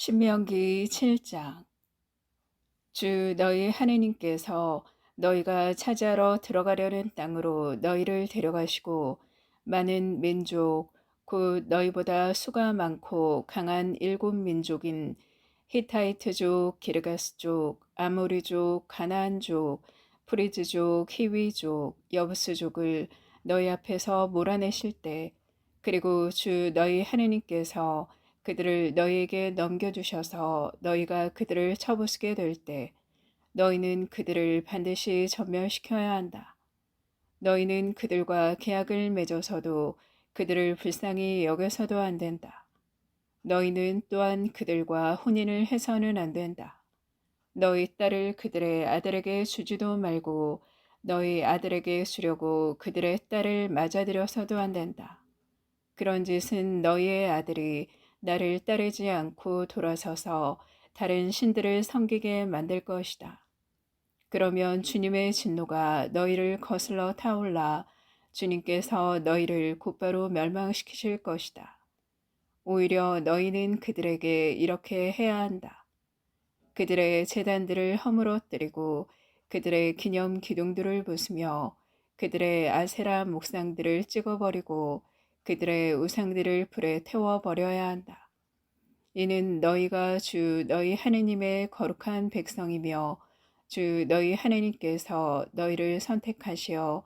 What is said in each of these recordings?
신명기 7장. 주 너희 하느님께서 너희가 차지하러 들어가려는 땅으로 너희를 데려가시고 많은 민족 곧 너희보다 수가 많고 강한 일곱 민족인 히타이트족, 기르가스족, 아모리족, 가나안족, 프리즈족, 히위족, 여부스족을 너희 앞에서 몰아내실 때, 그리고 주 너희 하느님께서 그들을 너희에게 넘겨주셔서 너희가 그들을 쳐부수게 될 때 너희는 그들을 반드시 전멸시켜야 한다. 너희는 그들과 계약을 맺어서도 그들을 불쌍히 여겨서도 안 된다. 너희는 또한 그들과 혼인을 해서는 안 된다. 너희 딸을 그들의 아들에게 주지도 말고 너희 아들에게 주려고 그들의 딸을 맞아들여서도 안 된다. 그런 짓은 너희의 아들이 나를 따르지 않고 돌아서서 다른 신들을 섬기게 만들 것이다. 그러면 주님의 진노가 너희를 거슬러 타올라 주님께서 너희를 곧바로 멸망시키실 것이다. 오히려 너희는 그들에게 이렇게 해야 한다. 그들의 제단들을 허물어뜨리고 그들의 기념 기둥들을 부수며 그들의 아세라 목상들을 찍어버리고 그들의 우상들을 불에 태워버려야 한다. 이는 너희가 주 너희 하느님의 거룩한 백성이며 주 너희 하느님께서 너희를 선택하시어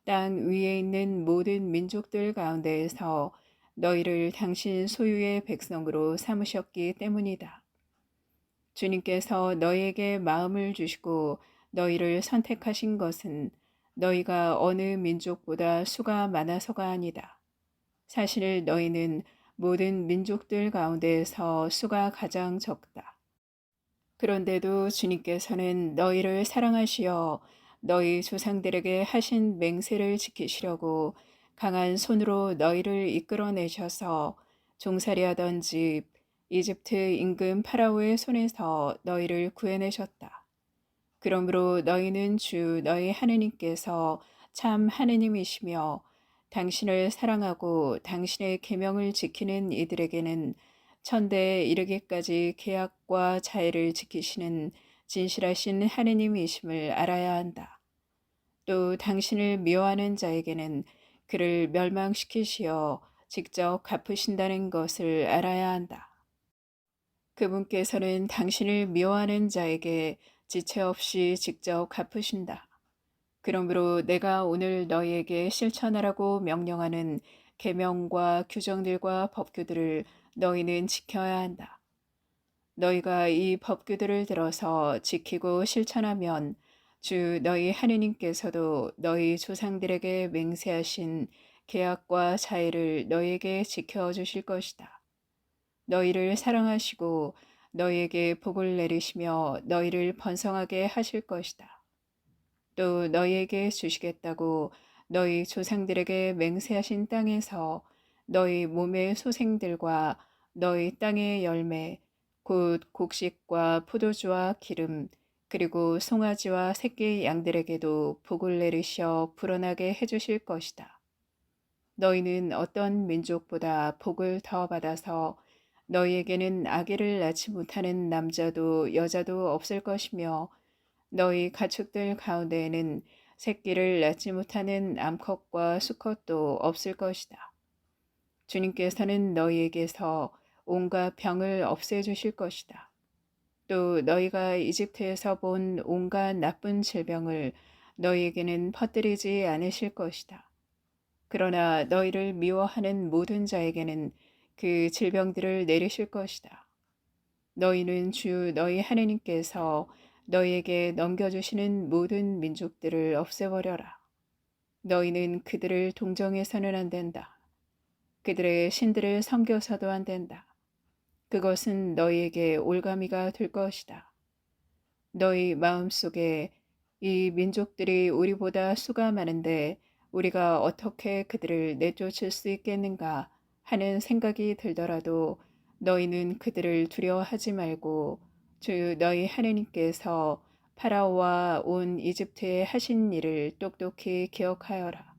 땅 위에 있는 모든 민족들 가운데에서 너희를 당신 소유의 백성으로 삼으셨기 때문이다. 주님께서 너희에게 마음을 주시고 너희를 선택하신 것은 너희가 어느 민족보다 수가 많아서가 아니다. 사실 너희는 모든 민족들 가운데에서 수가 가장 적다. 그런데도 주님께서는 너희를 사랑하시어 너희 조상들에게 하신 맹세를 지키시려고 강한 손으로 너희를 이끌어내셔서 종살이하던 집 이집트 임금 파라오의 손에서 너희를 구해내셨다. 그러므로 너희는 주 너희 하느님께서 참 하느님이시며 당신을 사랑하고 당신의 계명을 지키는 이들에게는 천대에 이르기까지 계약과 자애를 지키시는 진실하신 하느님이심을 알아야 한다. 또 당신을 미워하는 자에게는 그를 멸망시키시어 직접 갚으신다는 것을 알아야 한다. 그분께서는 당신을 미워하는 자에게 지체 없이 직접 갚으신다. 그러므로 내가 오늘 너희에게 실천하라고 명령하는 계명과 규정들과 법규들을 너희는 지켜야 한다. 너희가 이 법규들을 들어서 지키고 실천하면 주 너희 하느님께서도 너희 조상들에게 맹세하신 계약과 자애를 너희에게 지켜주실 것이다. 너희를 사랑하시고 너희에게 복을 내리시며 너희를 번성하게 하실 것이다. 또 너희에게 주시겠다고 너희 조상들에게 맹세하신 땅에서 너희 몸의 소생들과 너희 땅의 열매 곧 곡식과 포도주와 기름 그리고 송아지와 새끼 양들에게도 복을 내리셔 불어나게 해주실 것이다. 너희는 어떤 민족보다 복을 더 받아서 너희에게는 아기를 낳지 못하는 남자도 여자도 없을 것이며 너희 가축들 가운데에는 새끼를 낳지 못하는 암컷과 수컷도 없을 것이다. 주님께서는 너희에게서 온갖 병을 없애주실 것이다. 또 너희가 이집트에서 본 온갖 나쁜 질병을 너희에게는 퍼뜨리지 않으실 것이다. 그러나 너희를 미워하는 모든 자에게는 그 질병들을 내리실 것이다. 너희는 주 너희 하느님께서 너희에게 넘겨주시는 모든 민족들을 없애버려라. 너희는 그들을 동정해서는 안 된다. 그들의 신들을 섬겨서도 안 된다. 그것은 너희에게 올가미가 될 것이다. 너희 마음속에 이 민족들이 우리보다 수가 많은데 우리가 어떻게 그들을 내쫓을 수 있겠는가 하는 생각이 들더라도 너희는 그들을 두려워하지 말고 주 너희 하느님께서 파라오와 온 이집트에 하신 일을 똑똑히 기억하여라.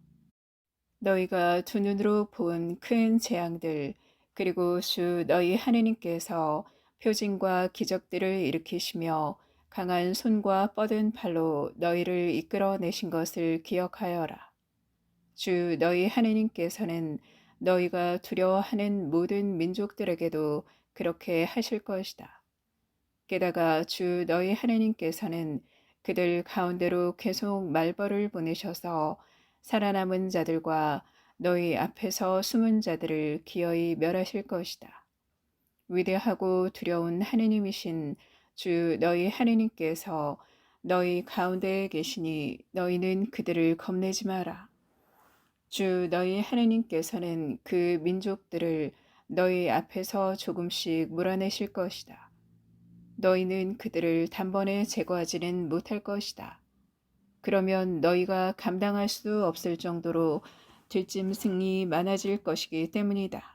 너희가 두 눈으로 본 큰 재앙들 그리고 주 너희 하느님께서 표징과 기적들을 일으키시며 강한 손과 뻗은 팔로 너희를 이끌어내신 것을 기억하여라. 주 너희 하느님께서는 너희가 두려워하는 모든 민족들에게도 그렇게 하실 것이다. 게다가 주 너희 하느님께서는 그들 가운데로 계속 말벌을 보내셔서 살아남은 자들과 너희 앞에서 숨은 자들을 기어이 멸하실 것이다. 위대하고 두려운 하느님이신 주 너희 하느님께서 너희 가운데에 계시니 너희는 그들을 겁내지 마라. 주 너희 하느님께서는 그 민족들을 너희 앞에서 조금씩 몰아내실 것이다. 너희는 그들을 단번에 제거하지는 못할 것이다. 그러면 너희가 감당할 수 없을 정도로 들짐승이 많아질 것이기 때문이다.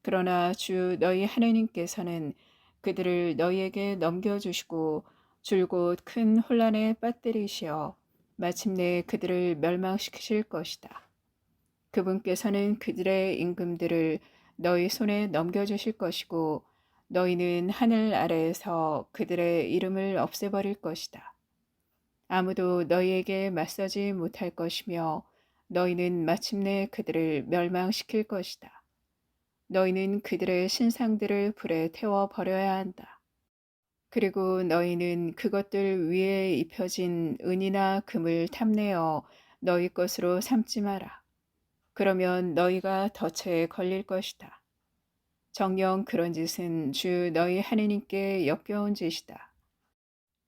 그러나 주 너희 하느님께서는 그들을 너희에게 넘겨주시고 줄곧 큰 혼란에 빠뜨리시어 마침내 그들을 멸망시키실 것이다. 그분께서는 그들의 임금들을 너희 손에 넘겨주실 것이고 너희는 하늘 아래에서 그들의 이름을 없애버릴 것이다. 아무도 너희에게 맞서지 못할 것이며 너희는 마침내 그들을 멸망시킬 것이다. 너희는 그들의 신상들을 불에 태워 버려야 한다. 그리고 너희는 그것들 위에 입혀진 은이나 금을 탐내어 너희 것으로 삼지 마라. 그러면 너희가 덫에 걸릴 것이다. 정녕 그런 짓은 주 너희 하느님께 역겨운 짓이다.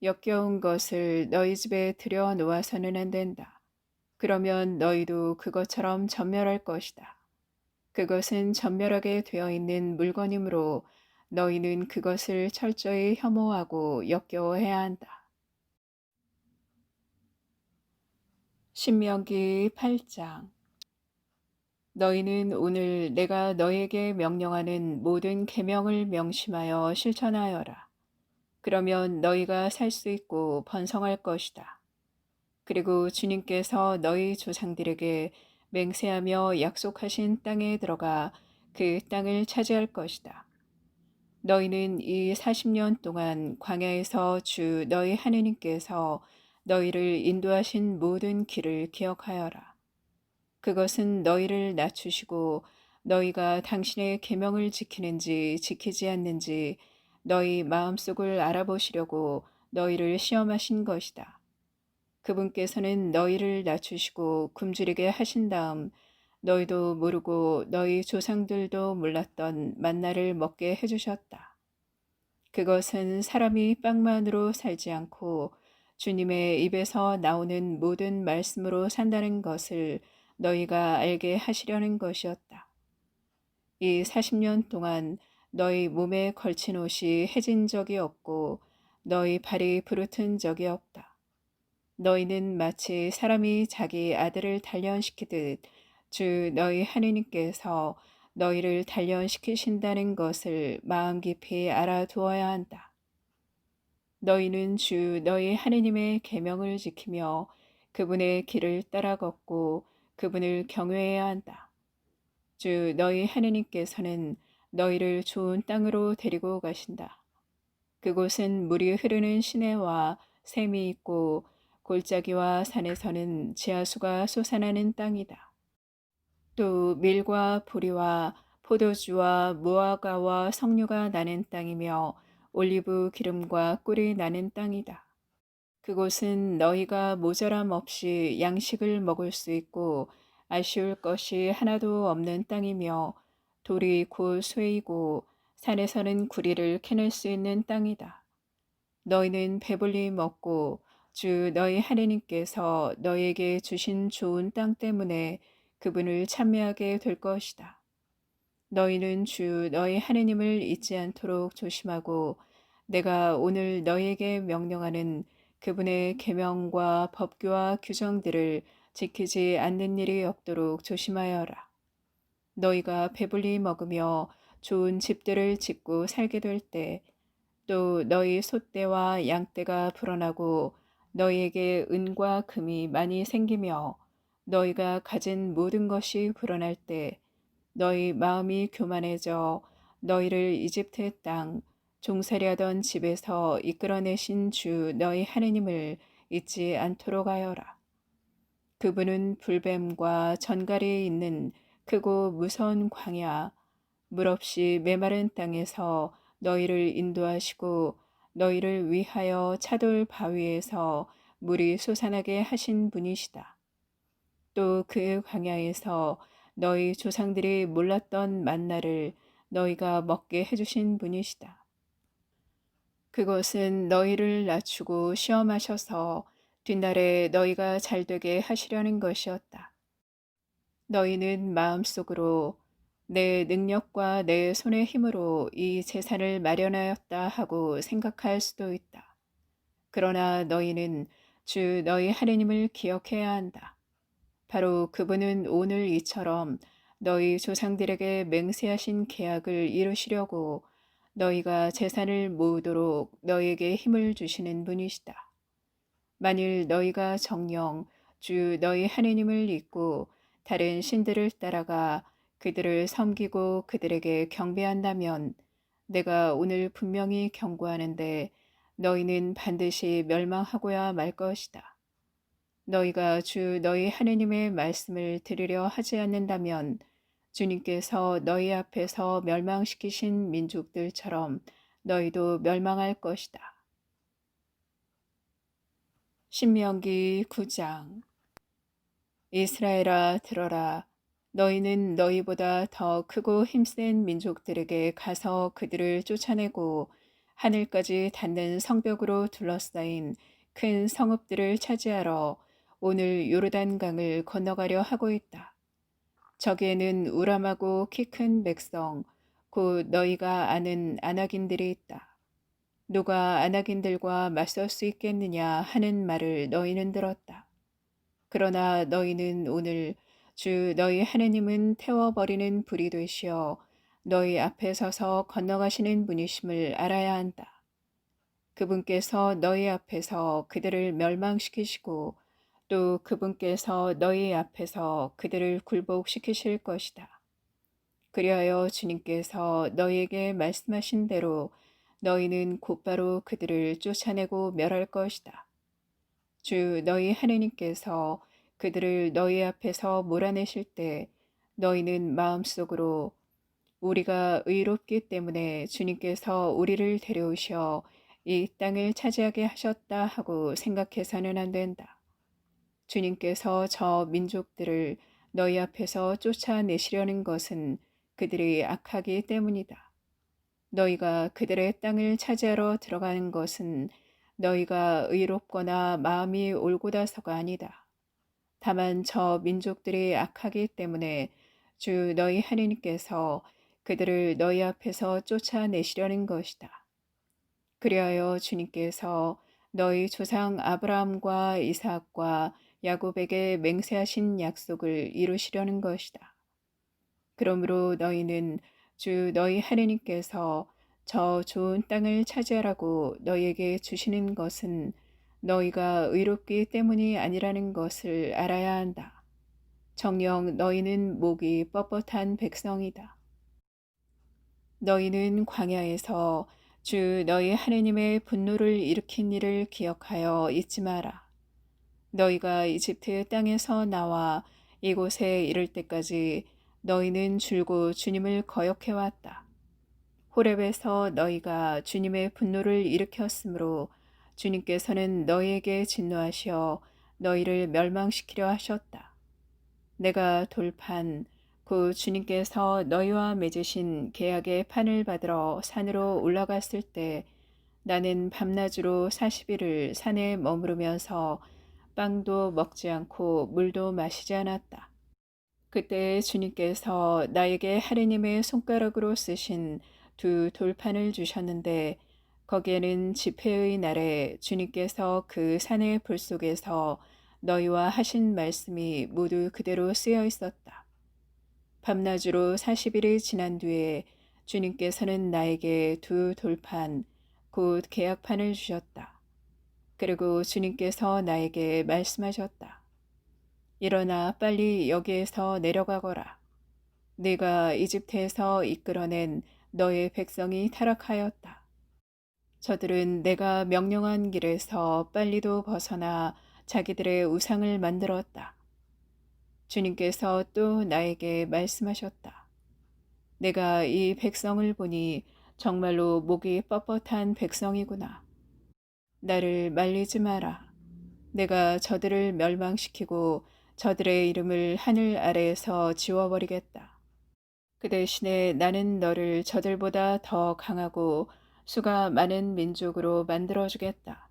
역겨운 것을 너희 집에 들여 놓아서는 안 된다. 그러면 너희도 그것처럼 전멸할 것이다. 그것은 전멸하게 되어 있는 물건이므로 너희는 그것을 철저히 혐오하고 역겨워해야 한다. 신명기 8장. 너희는 오늘 내가 너희에게 명령하는 모든 계명을 명심하여 실천하여라. 그러면 너희가 살 수 있고 번성할 것이다. 그리고 주님께서 너희 조상들에게 맹세하며 약속하신 땅에 들어가 그 땅을 차지할 것이다. 너희는 이 40년 동안 광야에서 주 너희 하느님께서 너희를 인도하신 모든 길을 기억하여라. 그것은 너희를 낮추시고 너희가 당신의 계명을 지키는지 지키지 않는지 너희 마음속을 알아보시려고 너희를 시험하신 것이다. 그분께서는 너희를 낮추시고 굶주리게 하신 다음 너희도 모르고 너희 조상들도 몰랐던 만나를 먹게 해주셨다. 그것은 사람이 빵만으로 살지 않고 주님의 입에서 나오는 모든 말씀으로 산다는 것을 너희가 알게 하시려는 것이었다. 이 40년 동안 너희 몸에 걸친 옷이 해진 적이 없고 너희 발이 부르튼 적이 없다. 너희는 마치 사람이 자기 아들을 단련시키듯 주 너희 하느님께서 너희를 단련시키신다는 것을 마음 깊이 알아두어야 한다. 너희는 주 너희 하느님의 계명을 지키며 그분의 길을 따라 걷고 그분을 경외해야 한다. 주 너희 하느님께서는 너희를 좋은 땅으로 데리고 가신다. 그곳은 물이 흐르는 시내와 샘이 있고 골짜기와 산에서는 지하수가 솟아나는 땅이다. 또 밀과 보리와 포도주와 무화과와 석류가 나는 땅이며 올리브 기름과 꿀이 나는 땅이다. 그곳은 너희가 모자람 없이 양식을 먹을 수 있고 아쉬울 것이 하나도 없는 땅이며 돌이 곧 쇠이고 산에서는 구리를 캐낼 수 있는 땅이다. 너희는 배불리 먹고 주 너희 하느님께서 너희에게 주신 좋은 땅 때문에 그분을 찬미하게 될 것이다. 너희는 주 너희 하느님을 잊지 않도록 조심하고 내가 오늘 너희에게 명령하는 그분의 계명과 법규와 규정들을 지키지 않는 일이 없도록 조심하여라. 너희가 배불리 먹으며 좋은 집들을 짓고 살게 될 때 또 너희 소떼와 양떼가 불어나고 너희에게 은과 금이 많이 생기며 너희가 가진 모든 것이 불어날 때 너희 마음이 교만해져 너희를 이집트의 땅 종살이하던 집에서 이끌어내신 주 너희 하느님을 잊지 않도록 하여라. 그분은 불뱀과 전갈이 있는 크고 무서운 광야, 물 없이 메마른 땅에서 너희를 인도하시고 너희를 위하여 차돌 바위에서 물이 솟아나게 하신 분이시다. 또 그 광야에서 너희 조상들이 몰랐던 만나를 너희가 먹게 해주신 분이시다. 그것은 너희를 낮추고 시험하셔서 뒷날에 너희가 잘되게 하시려는 것이었다. 너희는 마음속으로 내 능력과 내 손의 힘으로 이 재산을 마련하였다 하고 생각할 수도 있다. 그러나 너희는 주 너희 하느님을 기억해야 한다. 바로 그분은 오늘 이처럼 너희 조상들에게 맹세하신 계약을 이루시려고 너희가 재산을 모으도록 너희에게 힘을 주시는 분이시다. 만일 너희가 정녕 주 너희 하느님을 잊고 다른 신들을 따라가 그들을 섬기고 그들에게 경배한다면 내가 오늘 분명히 경고하는데 너희는 반드시 멸망하고야 말 것이다. 너희가 주 너희 하느님의 말씀을 들으려 하지 않는다면 주님께서 너희 앞에서 멸망시키신 민족들처럼 너희도 멸망할 것이다. 신명기 9장. 이스라엘아 들어라. 너희는 너희보다 더 크고 힘센 민족들에게 가서 그들을 쫓아내고 하늘까지 닿는 성벽으로 둘러싸인 큰 성읍들을 차지하러 오늘 요르단강을 건너가려 하고 있다. 저기에는 우람하고 키 큰 백성, 곧 너희가 아는 아낙인들이 있다. 누가 아낙인들과 맞설 수 있겠느냐 하는 말을 너희는 들었다. 그러나 너희는 오늘 주 너희 하느님은 태워버리는 불이 되시어 너희 앞에 서서 건너가시는 분이심을 알아야 한다. 그분께서 너희 앞에서 그들을 멸망시키시고 또 그분께서 너희 앞에서 그들을 굴복시키실 것이다. 그리하여 주님께서 너희에게 말씀하신 대로 너희는 곧바로 그들을 쫓아내고 멸할 것이다. 주 너희 하느님께서 그들을 너희 앞에서 몰아내실 때 너희는 마음속으로 우리가 의롭기 때문에 주님께서 우리를 데려오셔 이 땅을 차지하게 하셨다 하고 생각해서는 안 된다. 주님께서 저 민족들을 너희 앞에서 쫓아내시려는 것은 그들이 악하기 때문이다. 너희가 그들의 땅을 차지하러 들어가는 것은 너희가 의롭거나 마음이 올곧아서가 아니다. 다만 저 민족들이 악하기 때문에 주 너희 하느님께서 그들을 너희 앞에서 쫓아내시려는 것이다. 그리하여 주님께서 너희 조상 아브라함과 이삭과 야곱에게 맹세하신 약속을 이루시려는 것이다. 그러므로 너희는 주 너희 하느님께서 저 좋은 땅을 차지하라고 너희에게 주시는 것은 너희가 의롭기 때문이 아니라는 것을 알아야 한다. 정녕 너희는 목이 뻣뻣한 백성이다. 너희는 광야에서 주 너희 하느님의 분노를 일으킨 일을 기억하여 잊지 마라. 너희가 이집트 땅에서 나와 이곳에 이를 때까지 너희는 줄곧 주님을 거역해왔다. 호렙에서 너희가 주님의 분노를 일으켰으므로 주님께서는 너희에게 진노하시어 너희를 멸망시키려 하셨다. 내가 돌판 곧 주님께서 너희와 맺으신 계약의 판을 받으러 산으로 올라갔을 때 나는 밤낮으로 40일을 산에 머무르면서 빵도 먹지 않고 물도 마시지 않았다. 그때 주님께서 나에게 하느님의 손가락으로 쓰신 두 돌판을 주셨는데 거기에는 집회의 날에 주님께서 그 산의 불 속에서 너희와 하신 말씀이 모두 그대로 쓰여 있었다. 밤낮으로 40일이 지난 뒤에 주님께서는 나에게 두 돌판, 곧 계약판을 주셨다. 그리고 주님께서 나에게 말씀하셨다. 일어나 빨리 여기에서 내려가거라. 네가 이집트에서 이끌어낸 너의 백성이 타락하였다. 저들은 내가 명령한 길에서 빨리도 벗어나 자기들의 우상을 만들었다. 주님께서 또 나에게 말씀하셨다. 내가 이 백성을 보니 정말로 목이 뻣뻣한 백성이구나. 나를 말리지 마라. 내가 저들을 멸망시키고 저들의 이름을 하늘 아래에서 지워버리겠다. 그 대신에 나는 너를 저들보다 더 강하고 수가 많은 민족으로 만들어주겠다.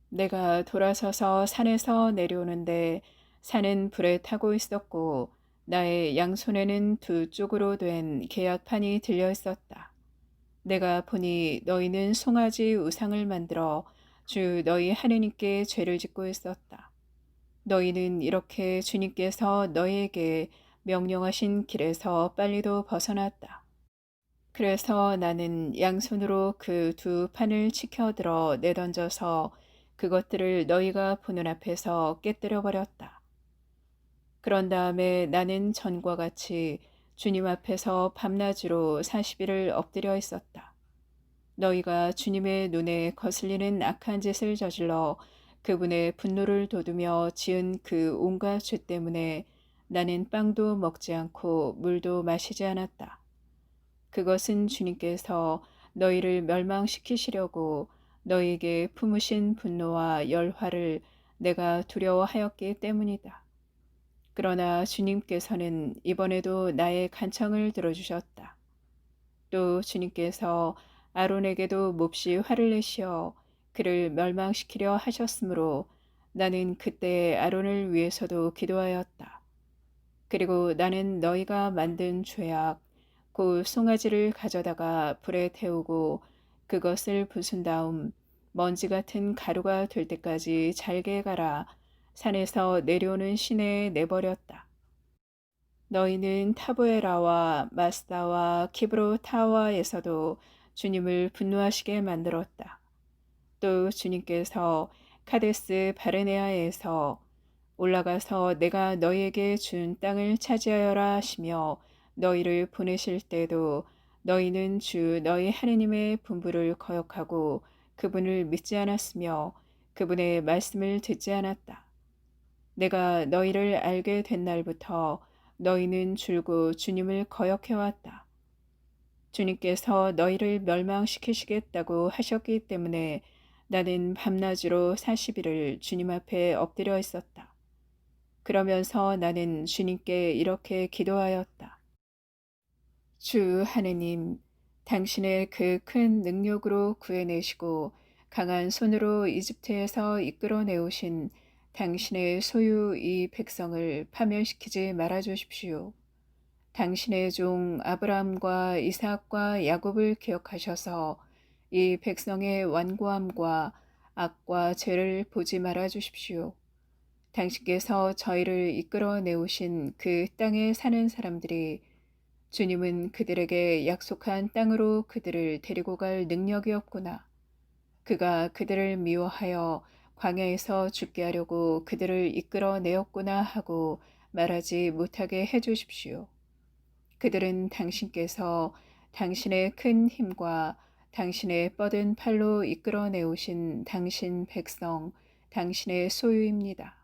내가 돌아서서 산에서 내려오는데 산은 불에 타고 있었고 나의 양손에는 두 쪽으로 된 계약판이 들려 있었다. 내가 보니 너희는 송아지 우상을 만들어 주 너희 하느님께 죄를 짓고 있었다. 너희는 이렇게 주님께서 너희에게 명령하신 길에서 빨리도 벗어났다. 그래서 나는 양손으로 그 두 판을 치켜들어 내던져서 그것들을 너희가 보는 앞에서 깨뜨려 버렸다. 그런 다음에 나는 전과 같이 주님 앞에서 밤낮으로 40일을 엎드려 있었다. 너희가 주님의 눈에 거슬리는 악한 짓을 저질러 그분의 분노를 돋우며 지은 그 온갖 죄 때문에 나는 빵도 먹지 않고 물도 마시지 않았다. 그것은 주님께서 너희를 멸망시키시려고 너희에게 품으신 분노와 열화를 내가 두려워하였기 때문이다. 그러나 주님께서는 이번에도 나의 간청을 들어주셨다. 또 주님께서 아론에게도 몹시 화를 내시어 그를 멸망시키려 하셨으므로 나는 그때 아론을 위해서도 기도하였다. 그리고 나는 너희가 만든 죄악, 곧 송아지를 가져다가 불에 태우고 그것을 부순 다음 먼지 같은 가루가 될 때까지 잘게 갈아 산에서 내려오는 시내에 내버렸다. 너희는 타브에라와 마스다와 키브로타와에서도 주님을 분노하시게 만들었다. 또 주님께서 카데스 바르네아에서 올라가서 내가 너희에게 준 땅을 차지하여라 하시며 너희를 보내실 때도 너희는 주 너희 하느님의 분부를 거역하고 그분을 믿지 않았으며 그분의 말씀을 듣지 않았다. 내가 너희를 알게 된 날부터 너희는 줄곧 주님을 거역해왔다. 주님께서 너희를 멸망시키시겠다고 하셨기 때문에 나는 밤낮으로 40일을 주님 앞에 엎드려 있었다. 그러면서 나는 주님께 이렇게 기도하였다. 주 하느님, 당신의 그 큰 능력으로 구해내시고 강한 손으로 이집트에서 이끌어내오신 당신의 소유 이 백성을 파멸시키지 말아 주십시오. 당신의 종 아브라함과 이삭과 야곱을 기억하셔서 이 백성의 완고함과 악과 죄를 보지 말아 주십시오. 당신께서 저희를 이끌어 내오신 그 땅에 사는 사람들이 주님은 그들에게 약속한 땅으로 그들을 데리고 갈 능력이 없구나. 그가 그들을 미워하여 광야에서 죽게 하려고 그들을 이끌어 내었구나 하고 말하지 못하게 해 주십시오. 그들은 당신께서 당신의 큰 힘과 당신의 뻗은 팔로 이끌어 내오신 당신 백성, 당신의 소유입니다.